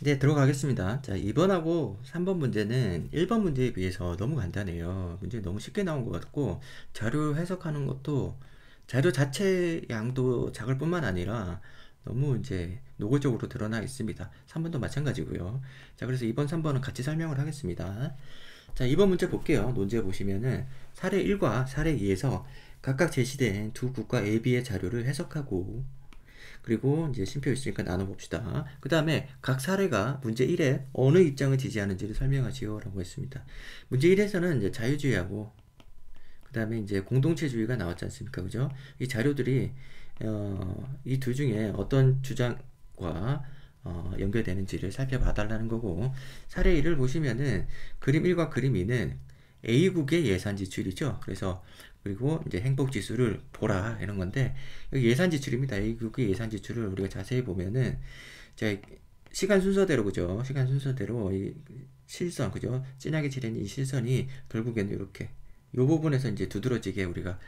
네, 들어가겠습니다. 자, 2번하고 3번 문제는 1번 문제에 비해서 너무 간단해요. 문제 너무 쉽게 나온 것 같고, 자료 해석하는 것도 자료 자체 양도 작을 뿐만 아니라 너무 이제 노골적으로 드러나 있습니다. 3번도 마찬가지고요. 자, 그래서 2번, 3번은 같이 설명을 하겠습니다. 자, 2번 문제 볼게요. 논제 보시면은 사례 1과 사례 2에서 각각 제시된 두 국가 A, B의 자료를 해석하고, 그리고 이제 심표 있으니까 나눠봅시다. 그 다음에 각 사례가 문제 1에 어느 입장을 지지하는지를 설명하시오 라고 했습니다. 문제 1에서는 이제 자유주의하고 그 다음에 이제 공동체주의가 나왔지 않습니까? 그죠? 이 자료들이 이 둘 중에 어떤 주장과 연결되는지를 살펴봐 달라는 거고, 사례 1을 보시면은 그림 1과 그림 2는 A국의 예산 지출이죠. 그래서 그리고 이제 행복 지수를 보라 이런 건데, 여기 예산 지출입니다. A국의 예산 지출을 우리가 자세히 보면은 자, 시간 순서대로, 그죠? 시간 순서대로 이 실선, 그죠? 진하게 칠한 이 실선이 결국에는 이렇게 이 부분에서 이제 두드러지게 우리가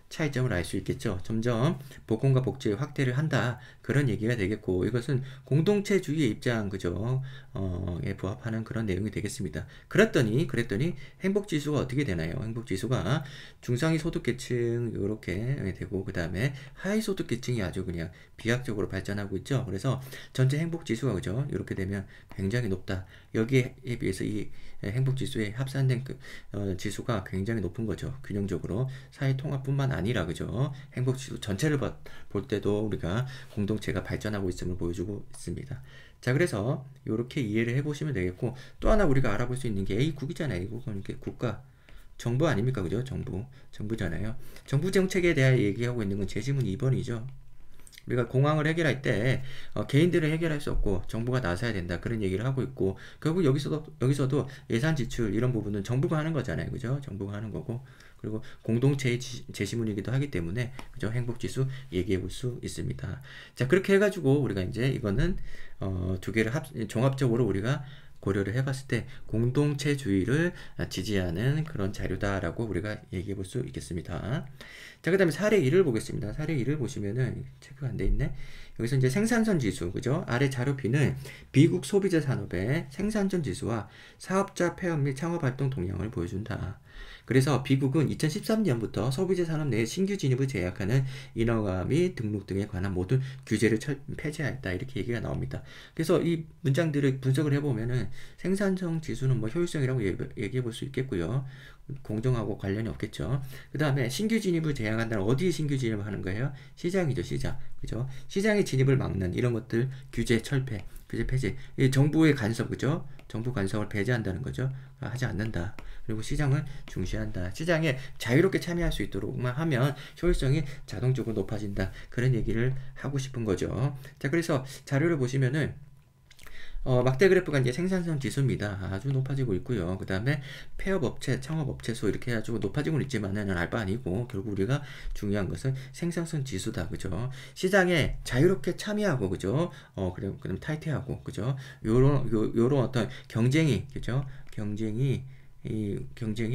차이점을 알 수 있겠죠. 점점 복권과 복지의 확대를 한다. 그런 얘기가 되겠고, 이것은 공동체주의의 입장, 그죠? 에 부합하는 그런 내용이 되겠습니다. 그랬더니 행복지수가 어떻게 되나요? 행복지수가 중상위 소득계층 이렇게 되고, 그 다음에 하위 소득계층이 아주 그냥 비약적으로 발전하고 있죠. 그래서 전체 행복지수가, 그죠? 이렇게 되면 굉장히 높다. 여기에 비해서 이 행복지수에 합산된 지수가 굉장히 높은 거죠. 균형적으로 사회통합뿐만 아니라, 그죠? 행복지수 전체를 볼 때도 우리가 공동체가 발전하고 있음을 보여주고 있습니다. 자, 그래서 이렇게 이해를 해보시면 되겠고, 또 하나 우리가 알아볼 수 있는 게 A국이잖아요. A국은 이렇게 국가 정부 아닙니까? 그죠? 정부잖아요. 정부 정책에 대해 얘기하고 있는 건 제시문 2번이죠. 우리가 공황을 해결할 때 개인들을 해결할 수 없고 정부가 나서야 된다, 그런 얘기를 하고 있고, 결국 여기서도 예산 지출 이런 부분은 정부가 하는 거잖아요. 그죠? 정부가 하는 거고, 그리고 공동체의 제시문이기도 하기 때문에, 그죠? 행복지수 얘기해 볼 수 있습니다. 자, 그렇게 해가지고 우리가 이제 이거는 두 개를 종합적으로 우리가 고려를 해봤을 때 공동체주의를 지지하는 그런 자료다라고 우리가 얘기해 볼 수 있겠습니다. 자, 그 다음에 사례 1을 보겠습니다. 사례 1을 보시면은 체크가 안 돼 있네. 여기서 이제 생산성 지수, 그죠? 아래 자료 B는 미국 소비자 산업의 생산성 지수와 사업자 폐업 및 창업 활동 동향을 보여준다. 그래서 미국은 2013년부터 소비자 산업 내에 신규 진입을 제약하는 인허가 및 등록 등에 관한 모든 규제를 폐지하였다, 이렇게 얘기가 나옵니다. 그래서 이 문장들을 분석을 해보면은 생산성 지수는 뭐 효율성이라고 얘기해 볼 수 있겠고요. 공정하고 관련이 없겠죠. 그 다음에 신규 진입을 제한한다는, 어디에 신규 진입을 하는 거예요? 시장이죠, 시장. 그죠? 시장의 진입을 막는 이런 것들, 규제 철폐, 규제 폐지. 이 정부의 간섭, 그죠? 정부 간섭을 배제한다는 거죠. 하지 않는다. 그리고 시장을 중시한다. 시장에 자유롭게 참여할 수 있도록만 하면 효율성이 자동적으로 높아진다. 그런 얘기를 하고 싶은 거죠. 자, 그래서 자료를 보시면은 막대 그래프가 이제 생산성 지수입니다. 아주 높아지고 있고요. 그 다음에 폐업업체, 창업업체 수 이렇게 해가지고 높아지고 있지만은 알바 아니고, 결국 우리가 중요한 것은 생산성 지수다. 그죠? 시장에 자유롭게 참여하고, 그죠? 그럼 탈퇴하고, 그죠? 요런 어떤 경쟁이, 그죠? 경쟁이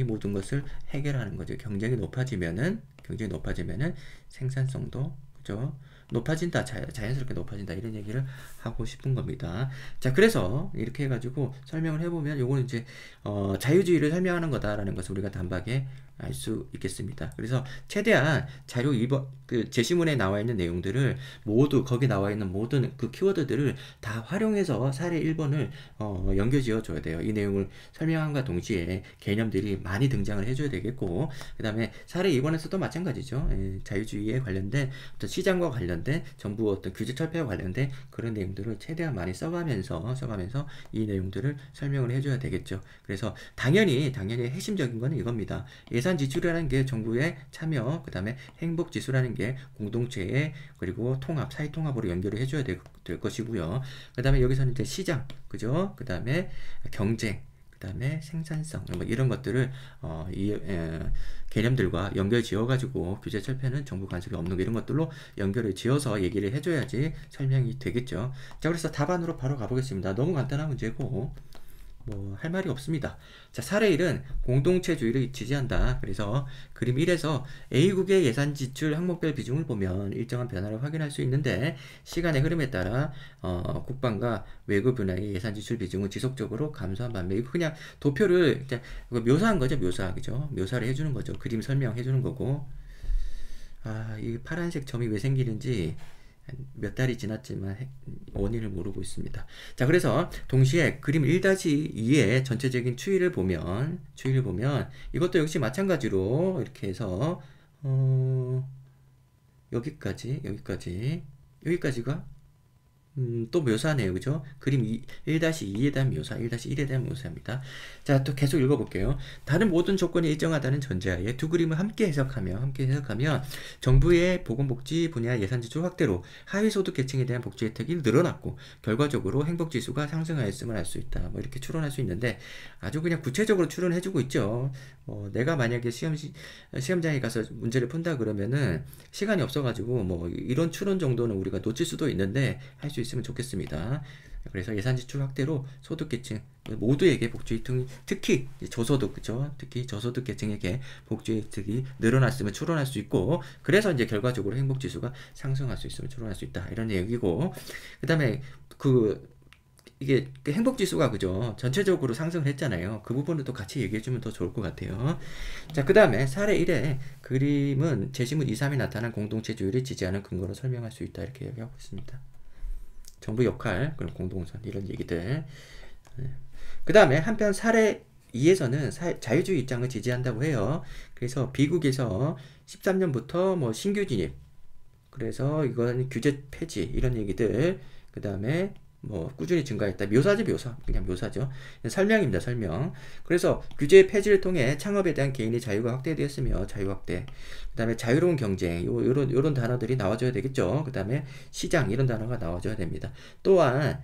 모든 것을 해결하는 거죠. 경쟁이 높아지면은 생산성도, 그죠? 높아진다, 자연스럽게 높아진다, 이런 얘기를 하고 싶은 겁니다. 자, 그래서 이렇게 해가지고 설명을 해보면 요거는 이제 자유주의를 설명하는 거다라는 것을 우리가 단박에 알 수 있겠습니다. 그래서 최대한 자료 2번 그 제시문에 나와 있는 내용들을 모두, 거기 나와 있는 모든 그 키워드들을 다 활용해서 사례 1번을 연결 지어 줘야 돼요. 이 내용을 설명함과 동시에 개념들이 많이 등장을 해줘야 되겠고, 그 다음에 사례 2번에서도 마찬가지죠. 자유주의에 관련된 어떤 시장과 관련된 정부 어떤 규제 철폐와 관련된 그런 내용들을 최대한 많이 써가면서 이 내용들을 설명을 해줘야 되겠죠. 그래서 당연히 핵심적인 거는 이겁니다. 예산 지출이라는 게 정부의 참여, 그 다음에 행복 지수라는 게 공동체의, 그리고 통합, 사회 통합으로 연결을 해줘야 될 것이고요. 그 다음에 여기서는 이제 시장, 그죠? 그 다음에 경쟁, 그 다음에 생산성, 뭐 이런 것들을 개념들과 연결 지어가지고, 규제 철폐는 정부 간섭이 없는 거, 이런 것들로 연결을 지어서 얘기를 해줘야지 설명이 되겠죠. 자, 그래서 답안으로 바로 가보겠습니다. 너무 간단한 문제고, 뭐 할 말이 없습니다. 자, 사례 1은 공동체주의를 지지한다. 그래서 그림 1에서 A국의 예산 지출 항목별 비중을 보면 일정한 변화를 확인할 수 있는데 시간의 흐름에 따라 국방과 외교 분야의 예산 지출 비중은 지속적으로 감소한 반면 이거 그냥 도표를 그냥 묘사한 거죠. 묘사. 그죠? 묘사를 해주는 거죠. 그림 설명해 주는 거고. 아, 이 파란색 점이 왜 생기는지 몇 달이 지났지만 원인을 모르고 있습니다. 자, 그래서 동시에 그림 1-2의 전체적인 추이를 보면 이것도 역시 마찬가지로 이렇게 해서 여기까지가 또 묘사네요. 그죠? 그림 1-2에 대한 묘사, 1-1에 대한 묘사입니다. 자, 또 계속 읽어볼게요. 다른 모든 조건이 일정하다는 전제하에 두 그림을 함께 해석하면 정부의 보건복지 분야 예산 지출 확대로 하위소득 계층에 대한 복지 혜택이 늘어났고 결과적으로 행복지수가 상승하였음을 알 수 있다. 뭐 이렇게 추론할 수 있는데 아주 그냥 구체적으로 추론해주고 있죠. 내가 만약에 시험장에 가서 문제를 푼다 그러면은 시간이 없어가지고 뭐 이런 추론 정도는 우리가 놓칠 수도 있는데 할 수 있으면 좋겠습니다. 그래서 예산 지출 확대로 소득계층 모두에게 복지 혜택이 특히 저소득 그죠? 특히 저소득 계층에게 복지 혜택이 늘어났으면 추론할 수 있고 그래서 이제 결과적으로 행복지수가 상승할 수 있으면 추론할 수 있다 이런 얘기고 그 다음에 이게 행복지수가 그죠? 전체적으로 상승을 했잖아요. 그 부분을 또 같이 얘기해주면 더 좋을 것 같아요. 자, 그 다음에 사례 1의 그림은 제시문 2, 3이 나타난 공동체주의를 지지하는 근거로 설명할 수 있다 이렇게 얘기하고 있습니다. 정부 역할, 그런 공동선 이런 얘기들. 그 다음에 한편 사례 2에서는 자유주의 입장을 지지한다고 해요. 그래서 비국에서 13년부터 뭐 신규 진입, 그래서 이건 규제 폐지 이런 얘기들. 그 다음에 뭐 꾸준히 증가했다. 묘사죠, 묘사. 그냥 묘사죠. 설명입니다, 설명. 그래서 규제 폐지를 통해 창업에 대한 개인의 자유가 확대되었으며 자유 확대. 그 다음에 자유로운 경쟁. 요런 단어들이 나와줘야 되겠죠. 그 다음에 시장 이런 단어가 나와줘야 됩니다. 또한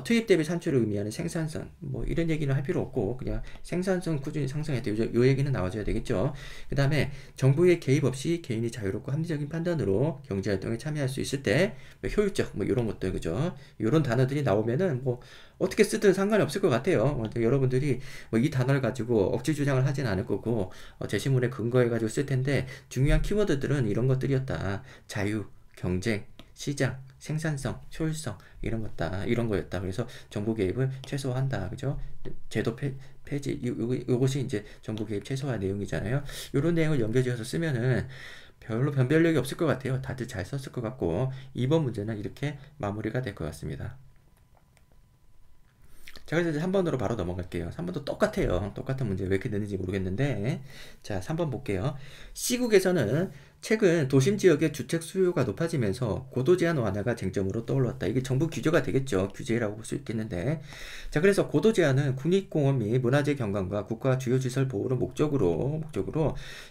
투입 대비 산출을 의미하는 생산성 뭐 이런 얘기는 할 필요 없고 그냥 생산성 꾸준히 상승했다. 요 얘기는 나와줘야 되겠죠. 그 다음에 정부의 개입 없이 개인이 자유롭고 합리적인 판단으로 경제활동에 참여할 수 있을 때 효율적 뭐 이런 것들 그죠. 이런 단어들이 나오면은 뭐 어떻게 쓰든 상관이 없을 것 같아요. 여러분들이 뭐 이 단어를 가지고 억지 주장을 하진 않을 거고 제시문에 근거해 가지고 쓸 텐데 중요한 키워드들은 이런 것들이었다. 자유, 경쟁, 시장, 생산성, 효율성 이런 거였다. 그래서 정부 개입을 최소화한다. 그죠? 제도 폐지 요것이 이제 정부 개입 최소화 내용이잖아요. 이런 내용을 연결지어서 쓰면은 별로 변별력이 없을 것 같아요. 다들 잘 썼을 것 같고 2번 문제는 이렇게 마무리가 될 것 같습니다. 자, 그래서 이제 3번으로 바로 넘어갈게요. 3번도 똑같아요. 똑같은 문제 왜 이렇게 되는지 모르겠는데 자, 3번 볼게요. C국에서는 최근 도심 지역의 주택 수요가 높아지면서 고도 제한 완화가 쟁점으로 떠올랐다. 이게 정부 규제가 되겠죠. 규제라고 볼 수 있겠는데 자, 그래서 고도 제한은 국립공원 및 문화재 경관과 국가 주요시설 보호를 목적으로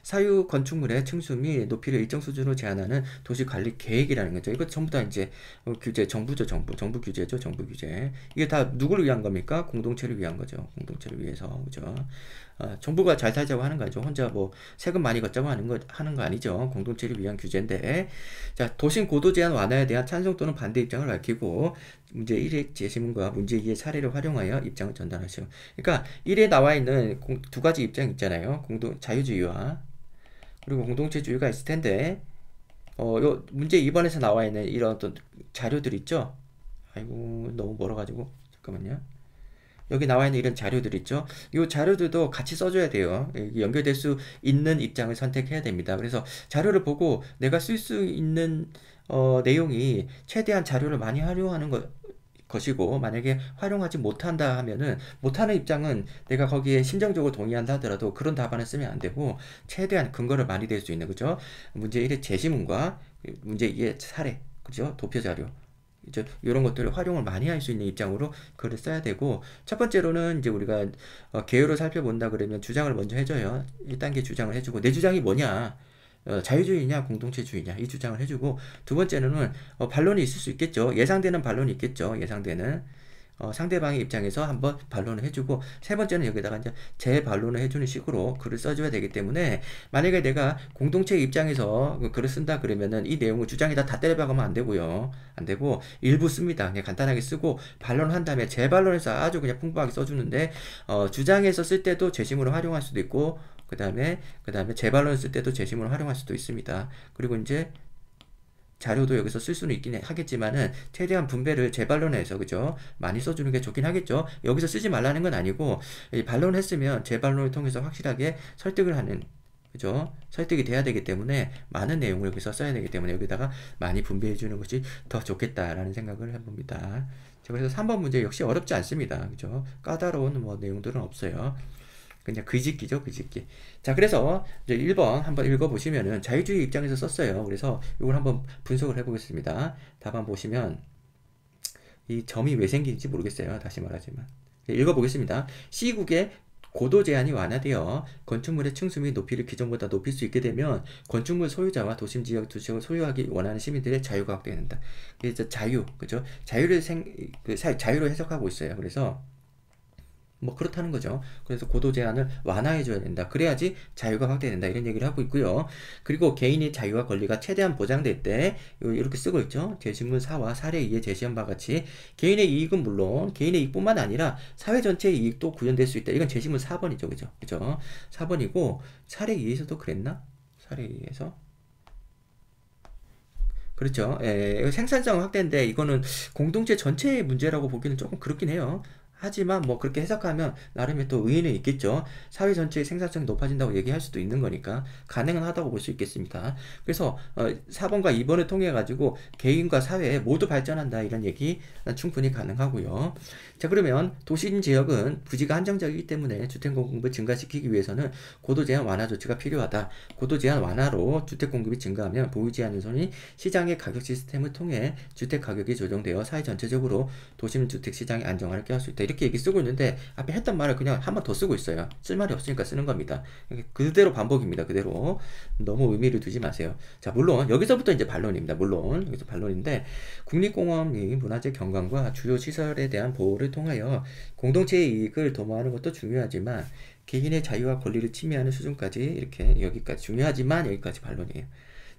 사유 건축물의 층수 및 높이를 일정 수준으로 제한하는 도시관리 계획이라는 거죠. 이거 전부 다 이제 규제, 정부 규제죠. 정부 규제. 이게 다 누구를 위한 겁니까? 공동체를 위한 거죠. 공동체를 위해서. 그죠? 정부가 잘 살자고 하는 거죠. 혼자 뭐 세금 많이 걷자고 하는 거 아니죠. 공동체를 위한 규제인데 자, 도심 고도 제한 완화에 대한 찬성 또는 반대 입장을 밝히고 문제 1의 제시문과 문제 2의 사례를 활용하여 입장을 전달하시오. 그러니까 1에 나와 있는 두 가지 입장 있잖아요. 자유주의와 그리고 공동체주의가 있을 텐데 요 문제 2번에서 나와 있는 이런 어떤 자료들 있죠. 아이고 너무 멀어가지고 잠깐만요. 여기 나와 있는 이런 자료들 있죠. 이 자료들도 같이 써줘야 돼요. 연결될 수 있는 입장을 선택해야 됩니다. 그래서 자료를 보고 내가 쓸 수 있는 내용이 최대한 자료를 많이 활용하는 것이고 만약에 활용하지 못한다 하면은 못하는 입장은 내가 거기에 심정적으로 동의한다 하더라도 그런 답안을 쓰면 안 되고 최대한 근거를 많이 댈 수 있는 거죠. 문제 1의 제시문과 문제 2의 사례 그죠? 도표 자료 이런 것들을 활용을 많이 할 수 있는 입장으로 글을 써야 되고 첫 번째로는 이제 우리가 개요를 살펴본다 그러면 주장을 먼저 해줘요. 1단계 주장을 해주고 내 주장이 뭐냐 자유주의냐 공동체주의냐 이 주장을 해주고 두 번째는 반론이 있을 수 있겠죠. 예상되는 반론이 있겠죠. 예상되는 상대방의 입장에서 한번 반론을 해주고, 세 번째는 여기다가 이제 재반론을 해주는 식으로 글을 써줘야 되기 때문에, 만약에 내가 공동체 입장에서 글을 쓴다 그러면은 이 내용을 주장에다 다 때려박으면 안 되고요. 안 되고 일부 씁니다. 그냥 간단하게 쓰고 반론한 다음에 재반론해서 아주 그냥 풍부하게 써주는데, 주장에서 쓸 때도 재심으로 활용할 수도 있고, 그 다음에 재반론 쓸 때도 재심으로 활용할 수도 있습니다. 그리고 이제 자료도 여기서 쓸 수는 있긴 하겠지만은, 최대한 분배를 재반론해서, 그죠? 많이 써주는 게 좋긴 하겠죠? 여기서 쓰지 말라는 건 아니고, 이 반론했으면 재반론을 통해서 확실하게 설득을 하는, 그죠? 설득이 돼야 되기 때문에 많은 내용을 여기서 써야 되기 때문에 여기다가 많이 분배해 주는 것이 더 좋겠다라는 생각을 해봅니다. 자, 그래서 3번 문제 역시 어렵지 않습니다. 그죠? 까다로운 뭐 내용들은 없어요. 그냥 글짓기죠, 글짓기. 자, 그래서 이제 1번 한번 읽어보시면은 자유주의 입장에서 썼어요. 그래서 이걸 한번 분석을 해보겠습니다. 답안 보시면 이 점이 왜 생기는지 모르겠어요. 다시 말하지만. 읽어보겠습니다. C국의 고도 제한이 완화되어 건축물의 층수 및 높이를 기존보다 높일 수 있게 되면 건축물 소유자와 도심 지역 주식을 소유하기 원하는 시민들의 자유가 확대된다. 그래서 자유, 그죠? 자유를 해석하고 있어요. 그래서 뭐 그렇다는 거죠. 그래서 고도 제한을 완화해 줘야 된다. 그래야지 자유가 확대된다. 이런 얘기를 하고 있고요. 그리고 개인의 자유와 권리가 최대한 보장될 때 이렇게 쓰고 있죠. 제시문 4와 사례 2에 제시한 바와 같이 개인의 이익은 물론 개인의 이익뿐만 아니라 사회 전체의 이익도 구현될 수 있다. 이건 제시문 4번이죠. 그죠? 그죠? 4번이고 사례 2에서도 그랬나? 사례 2에서 그렇죠. 생산성 확대인데 이거는 공동체 전체의 문제라고 보기는 조금 그렇긴 해요. 하지만 뭐 그렇게 해석하면 나름의 또 의의는 있겠죠. 사회 전체의 생산성이 높아진다고 얘기할 수도 있는 거니까 가능은 하다고 볼 수 있겠습니다. 그래서 4번과 2번을 통해 가지고 개인과 사회 모두 발전한다 이런 얘기 충분히 가능하고요. 자, 그러면 도심 지역은 부지가 한정적이기 때문에 주택 공급을 증가시키기 위해서는 고도 제한 완화 조치가 필요하다. 고도 제한 완화로 주택 공급이 증가하면 보유 제한 손이 시장의 가격 시스템을 통해 주택 가격이 조정되어 사회 전체적으로 도심 주택 시장의 안정화를 꾀할 수 있다. 이렇게 얘기 쓰고 있는데 앞에 했던 말을 그냥 한 번 더 쓰고 있어요. 쓸 말이 없으니까 쓰는 겁니다. 그대로 반복입니다. 그대로. 너무 의미를 두지 마세요. 자, 물론 여기서부터 이제 반론입니다. 물론 여기서 반론인데, 국립공원이 문화재 경관과 주요 시설에 대한 보호를 통하여 공동체의 이익을 도모하는 것도 중요하지만 개인의 자유와 권리를 침해하는 수준까지 이렇게 여기까지 중요하지만 여기까지 반론이에요.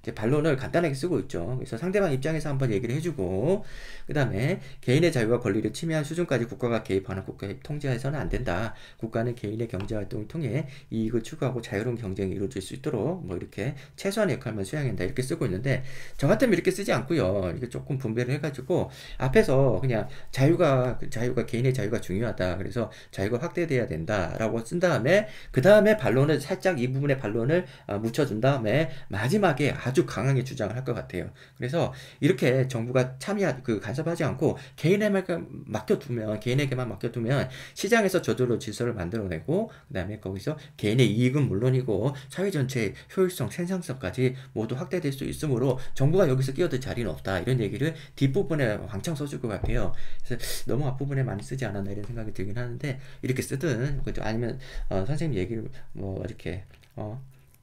이제 반론을 간단하게 쓰고 있죠. 그래서 상대방 입장에서 한번 얘기를 해주고, 그 다음에 개인의 자유와 권리를 침해한 수준까지 국가가 개입하는 국가의 통제에서는 안 된다. 국가는 개인의 경제활동을 통해 이익을 추구하고 자유로운 경쟁이 이루어질 수 있도록 뭐 이렇게 최소한의 역할만 수행해야 한다. 이렇게 쓰고 있는데, 저 같으면 이렇게 쓰지 않고요. 이렇게 조금 분배를 해가지고 앞에서 그냥 자유가 개인의 자유가 중요하다. 그래서 자유가 확대돼야 된다라고 쓴 다음에 그 다음에 반론을 살짝 이 부분에 반론을 묻혀준 다음에 마지막에 아주 강하게 주장을 할 것 같아요. 그래서 이렇게 정부가 간섭하지 않고 개인에게만 맡겨두면 시장에서 저절로 질서를 만들어내고, 그 다음에 거기서 개인의 이익은 물론이고 사회 전체의 효율성, 생산성까지 모두 확대될 수 있으므로 정부가 여기서 끼어들 자리는 없다. 이런 얘기를 뒷부분에 왕창 써줄 것 같아요. 그래서 너무 앞부분에 많이 쓰지 않았나 이런 생각이 들긴 하는데, 이렇게 쓰든 아니면 선생님 얘기를 뭐 이렇게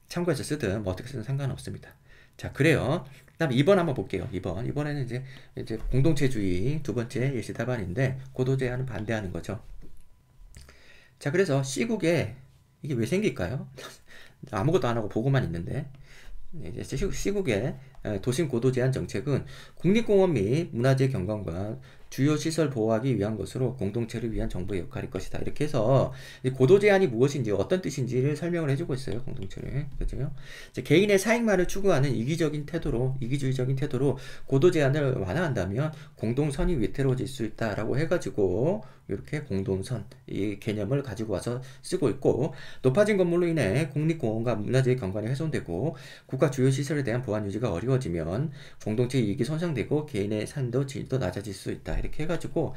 참고해서 쓰든 뭐 어떻게 쓰든 상관없습니다. 자, 그래요. 그다음 2번 한번 볼게요. 2번에는 이제 공동체주의 두 번째 예시 답안인데, 고도 제한은 반대하는 거죠. 자, 그래서 C국에 이게 왜 생길까요? 아무것도 안 하고 보고만 있는데, 이제 C국의 도심 고도 제한 정책은 국립공원 및 문화재 경관과 주요 시설 보호하기 위한 것으로 공동체를 위한 정부의 역할일 것이다. 이렇게 해서 고도 제한이 무엇인지 어떤 뜻인지를 설명을 해주고 있어요. 공동체를. 그죠? 개인의 사익만을 추구하는 이기주의적인 태도로 고도 제한을 완화한다면 공동선이 위태로워질 수 있다라고 해가지고 이렇게 공동선 이 개념을 가지고 와서 쓰고 있고, 높아진 건물로 인해 국립공원과 문화재의 경관이 훼손되고 국가 주요 시설에 대한 보안 유지가 어려워지면 공동체 이익이 손상되고 개인의 삶도 질도 낮아질 수 있다. 이렇게 해가지고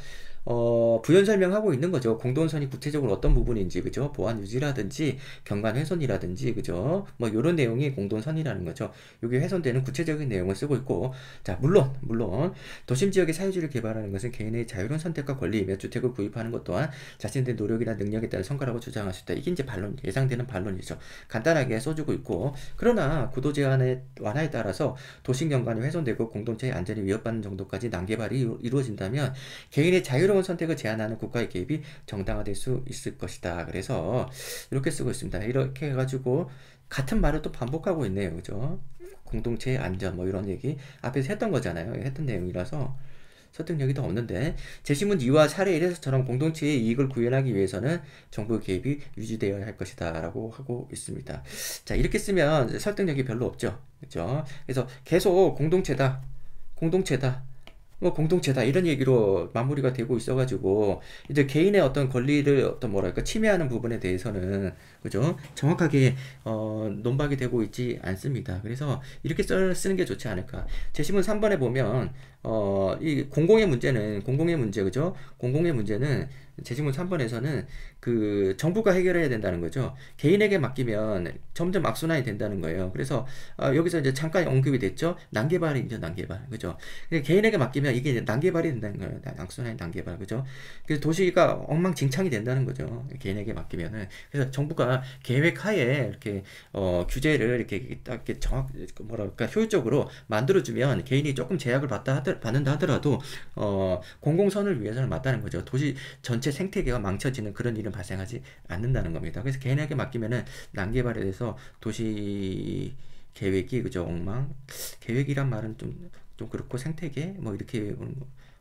부연 설명하고 있는 거죠. 공동선이 구체적으로 어떤 부분인지, 그죠? 보안 유지라든지 경관 훼손이라든지, 그죠? 뭐 이런 내용이 공동선이라는 거죠. 여기 훼손되는 구체적인 내용을 쓰고 있고, 자, 물론 도심 지역의 사유지를 개발하는 것은 개인의 자유로운 선택과 권리이며 주택을 구입하는 것 또한 자신들의 노력이나 능력에 따른 성과라고 주장할 수 있다. 이게 이제 예상되는 반론이죠. 간단하게 써주고 있고, 그러나 구도 제한의 완화에 따라서 도심 경관이 훼손되고 공동체의 안전이 위협받는 정도까지 난개발이 이루어진다면 개인의 자유로운 새로운 선택을 제한하는 국가의 개입이 정당화될 수 있을 것이다. 그래서 이렇게 쓰고 있습니다. 이렇게 해가지고 같은 말을 또 반복하고 있네요. 그죠? 공동체의 안전 뭐 이런 얘기 앞에서 했던 거잖아요. 했던 내용이라서 설득력이 더 없는데, 제시문 2와 사례 1에서처럼 공동체의 이익을 구현하기 위해서는 정부 개입이 유지되어야 할 것이다 라고 하고 있습니다. 자, 이렇게 쓰면 설득력이 별로 없죠. 그죠? 그래서 계속 공동체다 뭐 공동체다 이런 얘기로 마무리가 되고 있어가지고, 이제 개인의 어떤 권리를 어떤 뭐랄까 침해하는 부분에 대해서는 그죠, 정확하게 논박이 되고 있지 않습니다. 그래서 이렇게 쓰는 게 좋지 않을까. 제시문 3번에 보면 이 공공의 문제 그죠, 공공의 문제는 제시문 3번에서는 그 정부가 해결해야 된다는 거죠. 개인에게 맡기면 점점 악순환이 된다는 거예요. 그래서 여기서 이제 잠깐 언급이 됐죠. 난개발이죠, 난개발. 그죠? 개인에게 맡기면 이게 이제 난개발이 된다는 거예요. 악순환의 난개발. 그죠? 그래서 도시가 엉망진창이 된다는 거죠. 개인에게 맡기면은. 그래서 정부가 계획 하에 이렇게 규제를 이렇게 딱 이렇게 뭐랄까 효율적으로 만들어주면 개인이 조금 제약을 받는다 하더라도 공공선을 위해서는 맞다는 거죠. 도시 전체 생태계가 망쳐지는 그런 일은 발생하지 않는다는 겁니다. 그래서 개인에게 맡기면은 난개발에 대해서 도시 계획이 그죠, 엉망 계획이란 말은 좀 그렇고 생태계 뭐 이렇게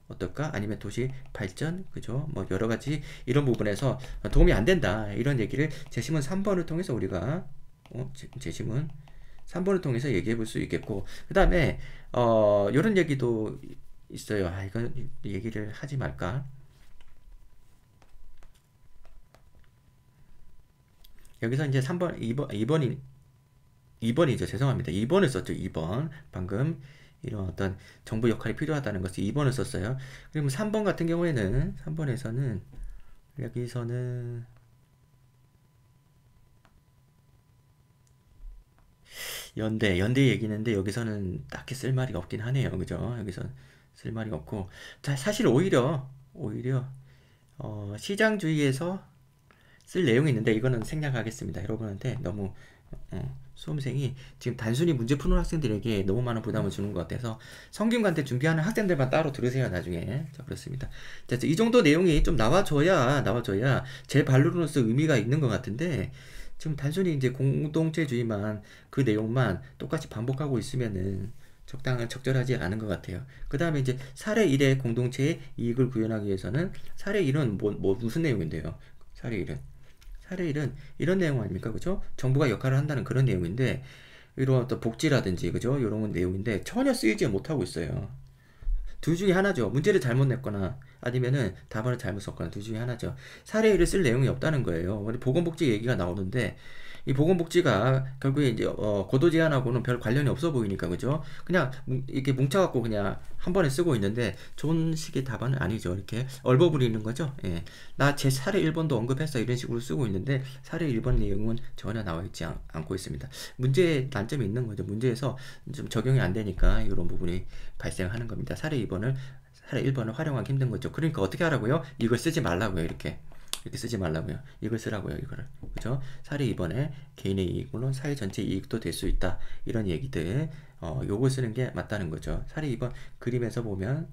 어떨까? 아니면 도시 발전 그죠? 뭐 여러 가지 이런 부분에서 도움이 안 된다 이런 얘기를 제시문 3번을 통해서 우리가 제시문 3번을 통해서 얘기해 볼 수 있겠고, 그 다음에 이런 얘기도 있어요. 이건 얘기를 하지 말까? 여기서 이제 3번, 2번이죠. 죄송합니다. 2번을 썼죠. 2번. 방금 이런 어떤 정부 역할이 필요하다는 것을 2번을 썼어요. 그리고 3번 같은 경우에는, 3번에서는, 여기서는, 연대 얘기는데 여기서는 딱히 쓸 말이 없긴 하네요. 그죠? 여기서 쓸 말이 없고. 자, 사실 오히려, 시장주의에서 쓸 내용이 있는데 이거는 생략하겠습니다. 여러분한테 너무 수험생이 지금 단순히 문제 푸는 학생들에게 너무 많은 부담을 주는 것 같아서 성균관대 준비하는 학생들만 따로 들으세요 나중에. 자, 그렇습니다. 자, 이 정도 내용이 좀 나와줘야 제 반론으로서 의미가 있는 것 같은데, 지금 단순히 이제 공동체주의만 그 내용만 똑같이 반복하고 있으면은 적절하지 않은 것 같아요. 그 다음에 이제 사례 1의 공동체의 이익을 구현하기 위해서는, 사례 1은 무슨 내용인데요? 사례 1은 이런 내용 아닙니까? 그죠? 정부가 역할을 한다는 그런 내용인데, 이런 어떤 복지라든지, 그죠? 이런 내용인데 전혀 쓰이지 못하고 있어요. 둘 중에 하나죠. 문제를 잘못 냈거나 아니면은 답안을 잘못 썼거나 둘 중에 하나죠. 사례 1을 쓸 내용이 없다는 거예요. 근데 보건복지 얘기가 나오는데, 이 보건복지가 결국에 이제 고도 제한하고는 별 관련이 없어 보이니까 그죠? 그냥 이렇게 뭉쳐갖고 그냥 한 번에 쓰고 있는데 좋은 식의 답안은 아니죠. 이렇게 얼버무리는 거죠. 예. 나 제 사례 1번도 언급했어 이런 식으로 쓰고 있는데 사례 1번 내용은 전혀 나와 있지 않고 있습니다. 문제에 난점이 있는 거죠. 문제에서 좀 적용이 안 되니까 이런 부분이 발생하는 겁니다. 사례 1번을 활용하기 힘든 거죠. 그러니까 어떻게 하라고요? 이걸 쓰지 말라고요. 이렇게 쓰지 말라고요. 이걸 쓰라고요. 이거를. 그죠? 사례 2번에 개인의 이익, 물론 사회 전체 이익도 될 수 있다. 이런 얘기들, 요걸 쓰는 게 맞다는 거죠. 사례 2번 그림에서 보면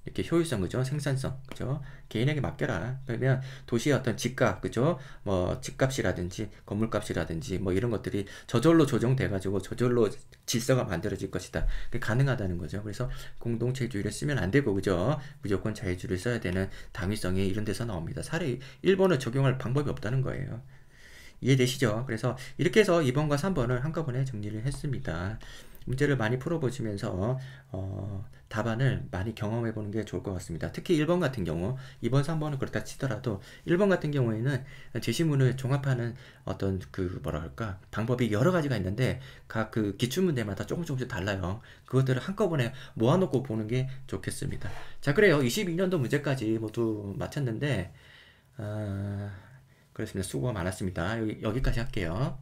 이렇게 효율성, 그죠? 생산성, 그죠? 개인에게 맡겨라. 그러면 도시의 어떤 집값, 그죠? 뭐 집값이라든지 건물값이라든지 뭐 이런 것들이 저절로 조정돼가지고 저절로 질서가 만들어질 것이다. 그게 가능하다는 거죠. 그래서 공동체주의를 쓰면 안 되고, 그죠? 무조건 자유주의를 써야 되는 당위성이 이런 데서 나옵니다. 사례 1번을 적용할 방법이 없다는 거예요. 이해되시죠? 그래서 이렇게 해서 2번과 3번을 한꺼번에 정리를 했습니다. 문제를 많이 풀어보시면서 답안을 많이 경험해 보는 게 좋을 것 같습니다. 특히 1번 같은 경우, 2번, 3번은 그렇다 치더라도 1번 같은 경우에는 제시문을 종합하는 어떤 그 뭐랄까 방법이 여러 가지가 있는데 각 그 기출문제마다 조금씩 달라요. 그것들을 한꺼번에 모아놓고 보는 게 좋겠습니다. 자, 그래요. 22년도 문제까지 모두 마쳤는데 그렇습니다. 수고가 많았습니다. 여기까지 할게요.